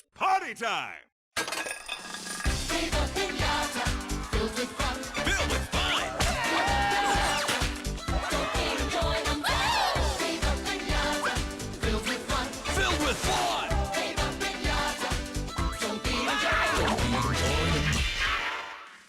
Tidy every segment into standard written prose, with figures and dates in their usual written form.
It's party time! Viva Pinata, filled with fun. Filled with fun! Don't enjoy them all. Viva Pinata, filled with fun. Filled with fun! Viva Pinata, don't be enjoy.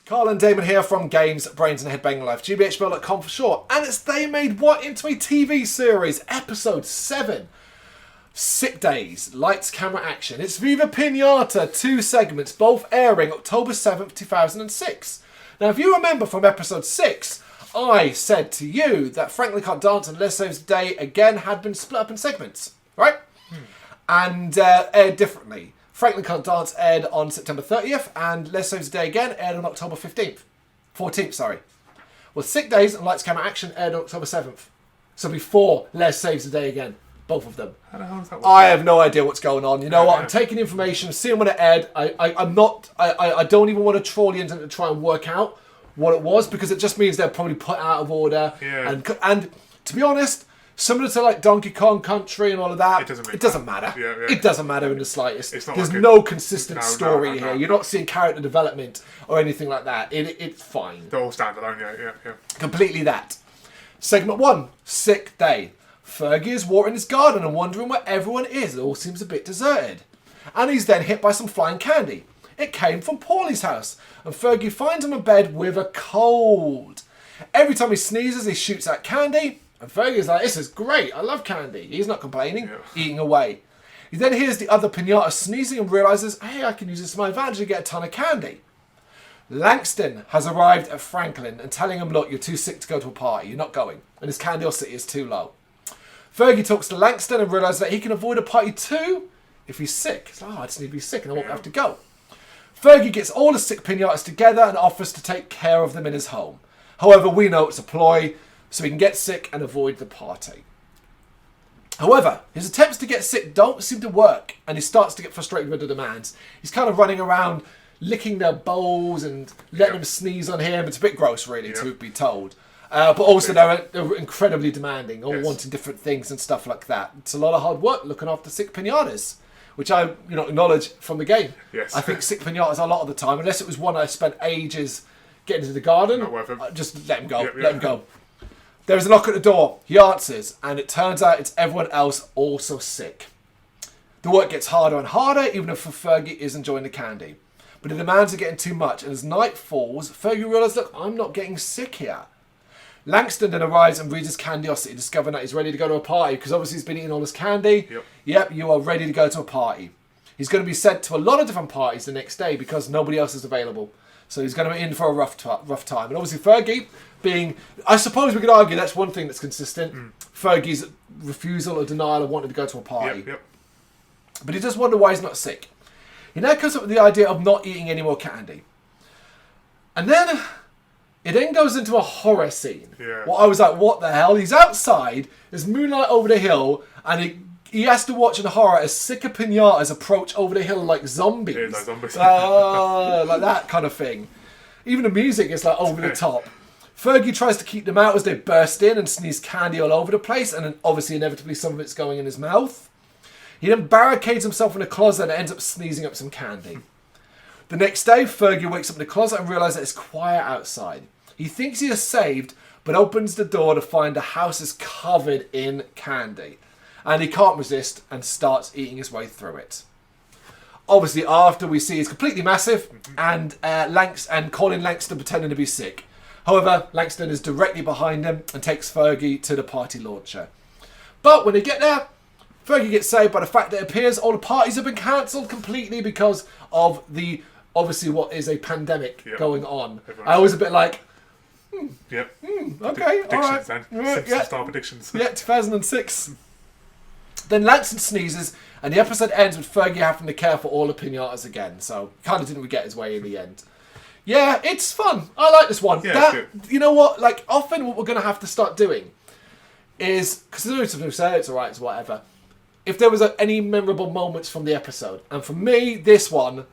Carl and Damon here from Games, Brains and Head-Banging Life, gbhblofficial for short. And they made what into a TV series? Episode 7. Sick Days, Lights, Camera, Action. It's Viva Pinata, 2 segments, both airing October 7th, 2006. Now, if you remember from episode 6, I said to you that Frankly Can't Dance and Let's Saves the Day again had been split up in segments, right? And aired differently. Frankly Can't Dance aired on September 30th, and Let's Saves the Day again aired on October 14th, sorry. Well, Sick Days and Lights, Camera, Action aired on October 7th. So before Let's Saves the Day again. Both of them. How the hell does that work? I have no idea what's going on. You know what? I'm taking information, seeing when it aired. I don't even want to troll the internet to try and work out what it was, because it just means they're probably put out of order. Yeah. And to be honest, similar to like Donkey Kong Country and all of that, It doesn't matter. Yeah. It doesn't matter in the slightest. It's not There's like no consistent No, story no. here. You're not seeing character development or anything like that. It's fine. They're all standalone, yeah. Completely that. Segment 1, Sick Day. Fergie is watering his garden and wondering where everyone is. It all seems a bit deserted. And he's then hit by some flying candy. It came from Paulie's house, and Fergie finds him in bed with a cold. Every time he sneezes, he shoots out candy, and Fergie's like, this is great, I love candy. He's not complaining, eating away. He then hears the other pinata sneezing and realises, hey, I can use this to my advantage to get a ton of candy. Langston has arrived at Franklin and telling him, look, you're too sick to go to a party, you're not going, and his candiosity is too low. Fergie talks to Langston and realises that he can avoid a party too if he's sick. He's like, I just need to be sick and I won't have to go. Fergie gets all the sick pinatas together and offers to take care of them in his home. However, we know it's a ploy so he can get sick and avoid the party. However, his attempts to get sick don't seem to work, and he starts to get frustrated with the demands. He's kind of running around licking their bowls and letting them sneeze on him. It's a bit gross, really, to be told. But also they're incredibly demanding, all wanting different things and stuff like that. It's a lot of hard work looking after sick pinatas, which I acknowledge from the game. Yes. I think sick pinatas a lot of the time, unless it was one I spent ages getting into the garden, Not worth it. just let him go, Yep. let him go. There is a knock at the door. He answers, and it turns out it's everyone else also sick. The work gets harder and harder, even if Fergie is enjoying the candy. But the demands are getting too much, and as night falls, Fergie realises, look, I'm not getting sick here. Langston then arrives and reads his candiosity, discovering that he's ready to go to a party, because obviously he's been eating all his candy. Yep, you are ready to go to a party. He's going to be sent to a lot of different parties the next day because nobody else is available. So he's going to be in for a rough time. And obviously Fergie being, I suppose we could argue that's one thing that's consistent. Fergie's refusal or denial of wanting to go to a party. Yep. But he does wonder why he's not sick. He now comes up with the idea of not eating any more candy. And then it then goes into a horror scene. Yeah. Well, I was like, what the hell? He's outside, there's moonlight over the hill, and he has to watch in horror as sicker pinatas approach over the hill like zombies. Yeah, like zombies. Like that kind of thing. Even the music is like over the top. Fergie tries to keep them out as they burst in and sneeze candy all over the place, and then obviously inevitably some of it's going in his mouth. He then barricades himself in a closet and ends up sneezing up some candy. The next day, Fergie wakes up in the closet and realises that it's quiet outside. He thinks he is saved, but opens the door to find the house is covered in candy. And he can't resist and starts eating his way through it. Obviously, after we see he's completely massive and Colin Langston pretending to be sick. However, Langston is directly behind him and takes Fergie to the party launcher. But when they get there, Fergie gets saved by the fact that it appears all the parties have been cancelled completely because of the, obviously, what is a pandemic going on. I was a bit like, okay, all right. Star predictions. Yeah, 2006. Then Langston sneezes, and the episode ends with Fergie having to care for all the pinatas again. So, kind of didn't get his way in the end. Yeah, it's fun. I like this one. Yeah, it's good. You know what? Like, often what we're going to have to start doing is, because there's some who say it's alright, it's whatever. If there was any memorable moments from the episode, and for me, this one,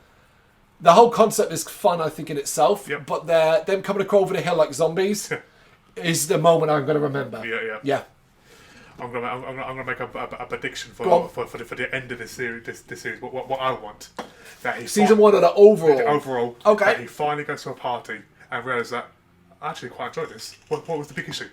the whole concept is fun, I think, in itself. Yep. But them coming over the hill like zombies is the moment I'm going to remember. Yeah. I'm gonna make a prediction Go for the end of this series. This series, what I want, that he Season 1 or the overall? the overall. Okay. That he finally goes to a party and realizes that I actually quite enjoyed this. What was the big issue?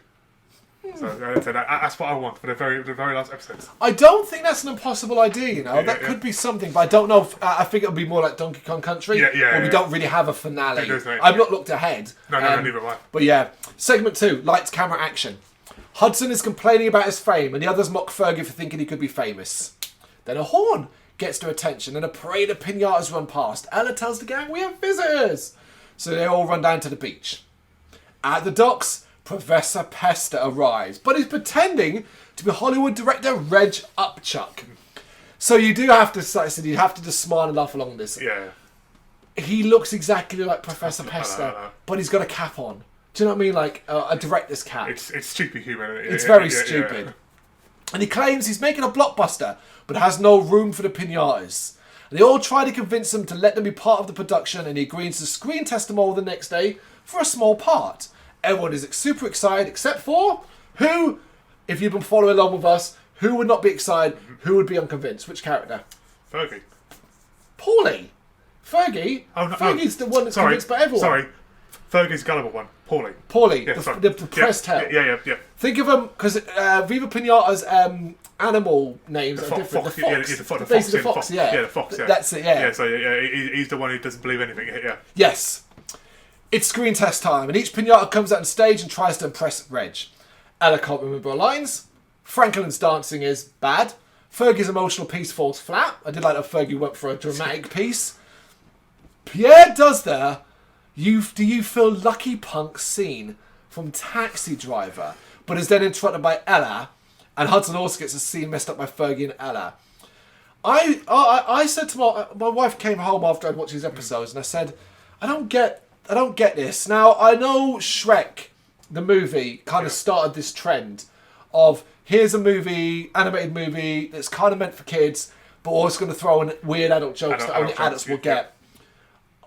So that's what I want for the very last episodes. I don't think that's an impossible idea, you know. Yeah, that yeah. could be something, but I don't know. I think it'll be more like Donkey Kong Country, where we don't really have a finale. I've not looked ahead. No, neither have I. But yeah, segment 2, lights, camera, action. Hudson is complaining about his fame, and the others mock Fergie for thinking he could be famous. Then a horn gets their attention, and a parade of pinatas run past. Ella tells the gang, we have visitors! So they all run down to the beach. At the docks, Professor Pester arrives, but he's pretending to be Hollywood director Reg Upchuck. So you do have to, like I said, you have to just smile and laugh along this. Yeah. He looks exactly like Professor Pester, know. but he's got a cap on. Do you know what I mean? Like a director's cap. It's stupid humour. It's very stupid. And he claims he's making a blockbuster, but has no room for the pinatas. And they all try to convince him to let them be part of the production, and he agrees to screen test them all the next day for a small part. Everyone is super excited, except for who, if you've been following along with us, who would not be excited, who would be unconvinced? Which character? Fergie. Paulie. Fergie? Oh, no, Fergie's the one that's convinced by everyone. Sorry. Fergie's gullible one. Paulie. Paulie, Yeah, the sorry. depressed hell. Yeah. Think of him, because Viva Pinata's animal names are different. Fox, The fox. the fox. Yeah, the fox. Yeah. That's it, yeah. Yeah, so he's the one who doesn't believe anything. Yeah. Yes. It's screen test time, and each pinata comes out on stage and tries to impress Reg. Ella can't remember her lines. Franklin's dancing is bad. Fergie's emotional piece falls flat. I did like that Fergie went for a dramatic piece. Pierre does the do you feel lucky punk scene from Taxi Driver, but is then interrupted by Ella, and Hudson also gets a scene messed up by Fergie and Ella. I said to my wife came home after I'd watched these episodes, and I said, I don't get this. Now, I know Shrek, the movie, kind of started this trend of here's a movie, animated movie, that's kind of meant for kids, but also going to throw in weird adult jokes that only adults will get.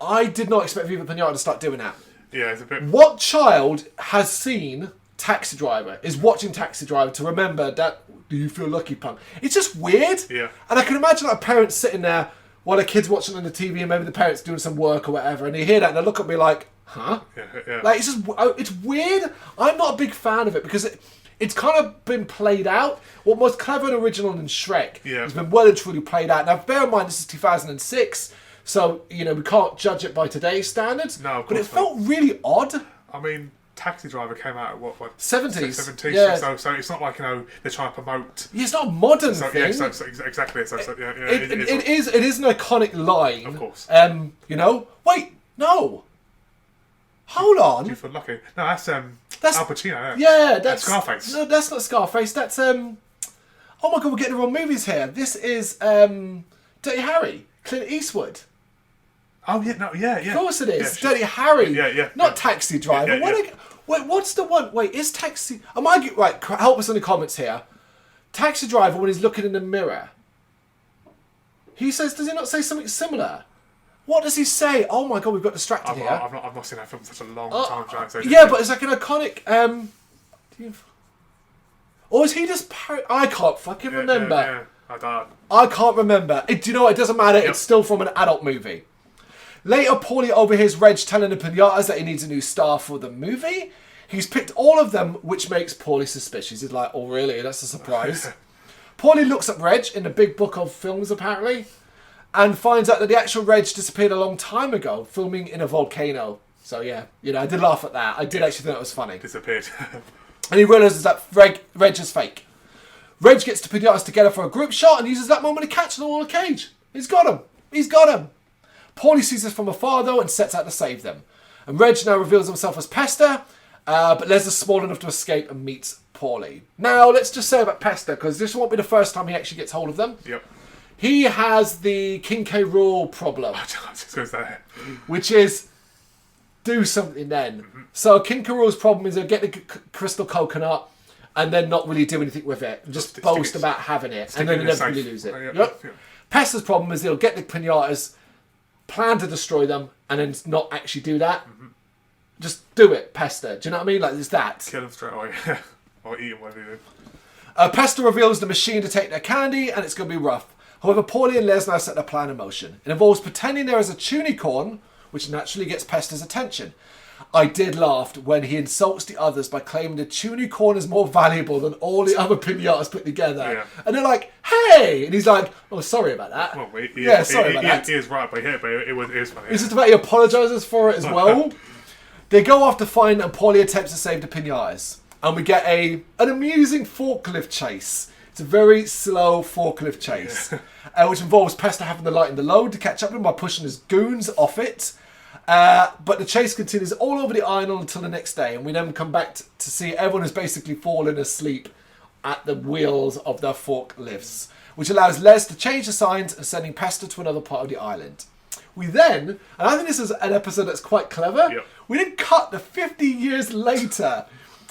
I did not expect Viva Pinata to start doing that. Yeah, it's a bit... What child has seen Taxi Driver, is watching Taxi Driver to remember that, do you feel lucky, punk? It's just weird. Yeah. And I can imagine like parents sitting there while their kid's watching on the TV, and maybe the parents doing some work or whatever, and they hear that and they look at me like, huh? Yeah. Like, it's weird. I'm not a big fan of it because it's kind of been played out. What was clever and original in Shrek has been well and truly played out. Now, bear in mind, this is 2006, so, you know, we can't judge it by today's standards. No, of but it course not. felt really odd. I mean, Taxi Driver came out at what 70s. 70s. Yeah. So it's not like, you know, they're trying to promote... Yeah, it's not a modern So, thing. yeah, so exactly. It is an iconic line. Of course. You know? Wait, no. Hold on. Do you feel lucky? No, that's Al Pacino. Yeah, that's Scarface. No, that's not Scarface. That's oh my god, we're getting the wrong movies here. This is Dirty Harry, Clint Eastwood. Oh yeah, no, yeah. Of course it is. Yeah, Dirty Harry. Yeah. Not Taxi Driver. Yeah. Wait, what's the one? Wait, is Taxi? Right, help us in the comments here. Taxi Driver, when he's looking in the mirror, he says, does he not say something similar? What does he say? Oh my god, we've got distracted here. I've not seen that film for such a long time, Jack. So Yeah, but it's like an iconic. Or is he just? I can't fucking remember. Yeah. I don't. I can't remember. Do you know what? It doesn't matter. It's still from an adult movie. Later, Paulie overhears Reg telling the pinatas that he needs a new star for the movie. He's picked all of them, which makes Paulie suspicious. He's like, oh really? That's a surprise. Paulie looks up Reg in the big book of films, apparently, and finds out that the actual Reg disappeared a long time ago, filming in a volcano. So yeah, you know, I did laugh at that. I did actually think that was funny. Disappeared. And he realises that Reg is fake. Reg gets the pinatas together for a group shot and uses that moment to catch them all in a cage. He's got him. Paulie sees this from afar though and sets out to save them. And Reg now reveals himself as Pester, but Les is small enough to escape and meets Paulie. Now, let's just say about Pester, because this won't be the first time he actually gets hold of them. Yep. He has the King K. Rool problem, which is do something then. So King K. Rool's problem is he'll get the crystal coconut and then not really do anything with it. Just boast about having it. And then inevitably lose it. Yep. Pester's problem is he'll get the pinatas, plan to destroy them, and then not actually do that. Just do it, Pester. Do you know what I mean? Like, there's that. Kill him straight away. Or eat him, whatever you do. Pesta reveals the machine to take their candy, and it's going to be rough. However, Paulie and Les now set their plan in motion. It involves pretending there is a tunicorn, which naturally gets Pesta's attention. I did laugh when he insults the others by claiming the tunicorn is more valuable than all the other pinatas put together. Yeah. And they're like, hey! And he's like, oh, sorry about that. Well, sorry about that. He is right, but it is funny. It's just about he apologises for it as well. They go off to find, and Paulie attempts to save the pinatas. And we get an amusing forklift chase. It's a very slow forklift chase, which involves Pesta having to lighten the load to catch up with him by pushing his goons off it. But the chase continues all over the island until the next day, and we then come back to see everyone has basically fallen asleep at the wheels of their forklifts, which allows Les to change the signs and sending Pesta to another part of the island. We then, and I think this is an episode that's quite clever, we then cut to 50 years later,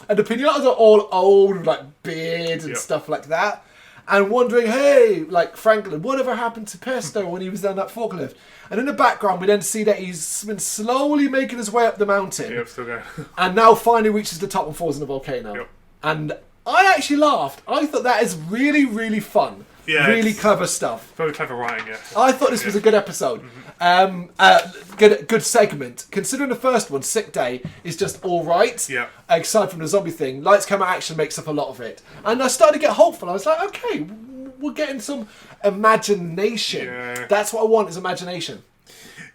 and the pinatas are all old, with like beards and stuff like that, and wondering, hey, like Franklin, whatever happened to Pesta when he was down that forklift? And in the background, we then see that he's been slowly making his way up the mountain. Yep, still going. And now finally reaches the top and falls in the volcano. Yep. And I actually laughed. I thought that is really, really fun. Yeah, really clever stuff. Very clever writing, yeah. I thought this was a good episode. Good segment. Considering the first one, Sick Day, is just all right. Yeah. Aside from the zombie thing, Lights, Camera, Action makes up a lot of it. And I started to get hopeful. I was like, okay, we're getting some imagination. Yeah. That's what I want, is imagination.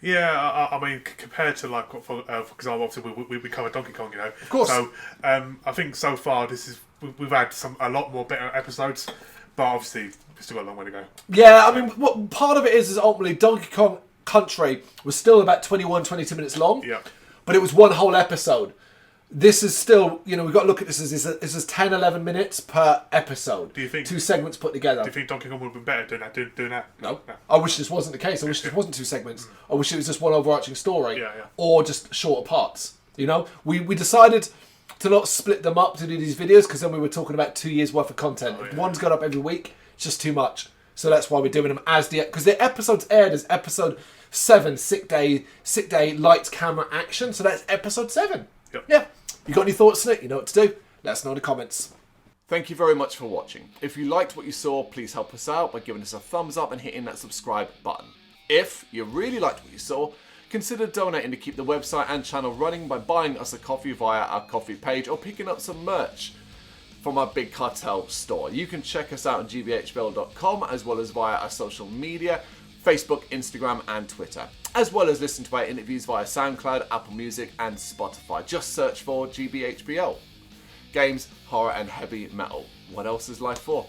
Yeah, I mean, compared to like, for example, obviously we covered Donkey Kong, you know. Of course. So I think so far we've had a lot more better episodes, but obviously we've still got a long way to go. Yeah, I mean, what part of it is ultimately Donkey Kong Country was still about 21, 22 minutes long. Yeah. But it was one whole episode. This is still, you know, we've got to look at this as this is 10, 11 minutes per episode. Do you think 2 segments put together? Do you think Donkey Kong would have been better doing that? No. I wish this wasn't the case. I wish this wasn't 2 segments. I wish it was just one overarching story. Yeah. Or just shorter parts. You know, we decided to not split them up to do these videos because then we were talking about 2 years worth of content. If one's gone up every week, it's just too much. So that's why we're doing them as because the episodes aired as episode 7, Sick Day, Lights, Camera, Action. So that's episode 7. Yep. Yeah. You got any thoughts on it? You know what to do. Let us know in the comments. Thank you very much for watching. If you liked what you saw, please help us out by giving us a thumbs up and hitting that subscribe button. If you really liked what you saw, consider donating to keep the website and channel running by buying us a coffee via our coffee page or picking up some merch from our Big Cartel store. You can check us out on gbhbl.com as well as via our social media, Facebook, Instagram and Twitter, as well as listen to our interviews via SoundCloud, Apple Music and Spotify. Just search for GBHBL. Games, horror and heavy metal. What else is life for?